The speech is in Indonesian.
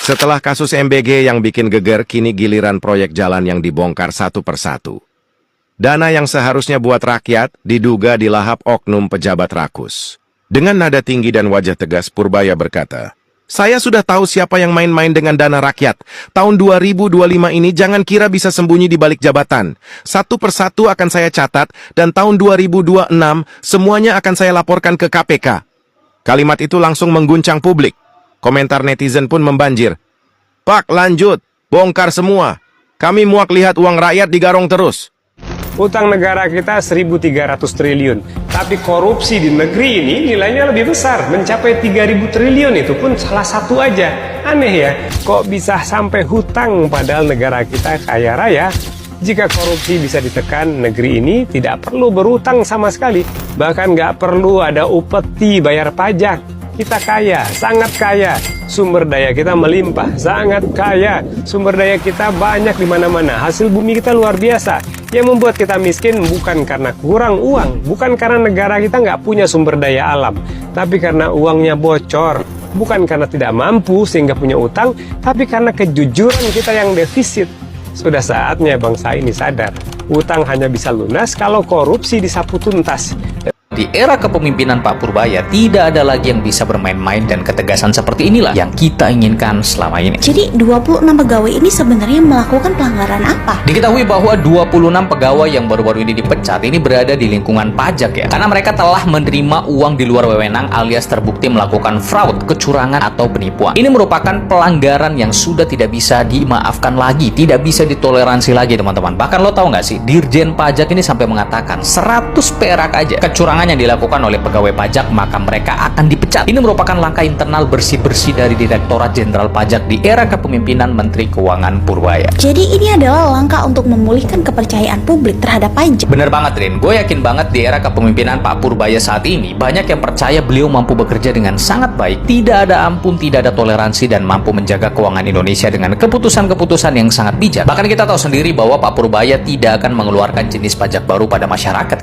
Setelah kasus MBG yang bikin geger, kini giliran proyek jalan yang dibongkar satu persatu. Dana yang seharusnya buat rakyat, diduga dilahap oknum pejabat rakus. Dengan nada tinggi dan wajah tegas, Purbaya berkata, "Saya sudah tahu siapa yang main-main dengan dana rakyat. Tahun 2025 ini jangan kira bisa sembunyi di balik jabatan. Satu persatu akan saya catat, dan tahun 2026 semuanya akan saya laporkan ke KPK." Kalimat itu langsung mengguncang publik. Komentar netizen pun membanjir. "Pak, lanjut, bongkar semua. Kami muak lihat uang rakyat digarong terus." Utang negara kita 1.300 triliun. Tapi korupsi di negeri ini nilainya lebih besar, mencapai 3.000 triliun, itu pun salah satu aja. Aneh ya, kok bisa sampai hutang padahal negara kita kaya raya? Jika korupsi bisa ditekan, negeri ini tidak perlu berutang sama sekali. Bahkan nggak perlu ada upeti bayar pajak. Kita kaya, sangat kaya. Sumber daya kita melimpah, sangat kaya. Sumber daya kita banyak di mana-mana. Hasil bumi kita luar biasa. Yang membuat kita miskin bukan karena kurang uang, bukan karena negara kita nggak punya sumber daya alam, tapi karena uangnya bocor. Bukan karena tidak mampu sehingga punya utang, tapi karena kejujuran kita yang defisit. Sudah saatnya bangsa ini sadar, utang hanya bisa lunas kalau korupsi disapu tuntas. Di era kepemimpinan Pak Purbaya, tidak ada lagi yang bisa bermain-main, dan ketegasan seperti inilah yang kita inginkan selama ini. Jadi 26 pegawai ini sebenarnya melakukan pelanggaran apa? Diketahui bahwa 26 pegawai yang baru-baru ini dipecat ini berada di lingkungan pajak ya. Karena mereka telah menerima uang di luar wewenang alias terbukti melakukan fraud, kecurangan, atau penipuan. Ini merupakan pelanggaran yang sudah tidak bisa dimaafkan lagi, tidak bisa ditoleransi lagi teman-teman. Bahkan lo tahu nggak sih, Dirjen Pajak ini sampai mengatakan 100 perak aja kecurangan yang dilakukan oleh pegawai pajak, maka mereka akan dipecat. Ini merupakan langkah internal bersih-bersih dari Direktorat Jenderal Pajak di era kepemimpinan Menteri Keuangan Purbaya. Jadi ini adalah langkah untuk memulihkan kepercayaan publik terhadap pajak. Bener banget, Rin. Gue yakin banget di era kepemimpinan Pak Purbaya saat ini, banyak yang percaya beliau mampu bekerja dengan sangat baik, tidak ada ampun, tidak ada toleransi, dan mampu menjaga keuangan Indonesia dengan keputusan-keputusan yang sangat bijak. Bahkan kita tahu sendiri bahwa Pak Purbaya tidak akan mengeluarkan jenis pajak baru pada masyarakat.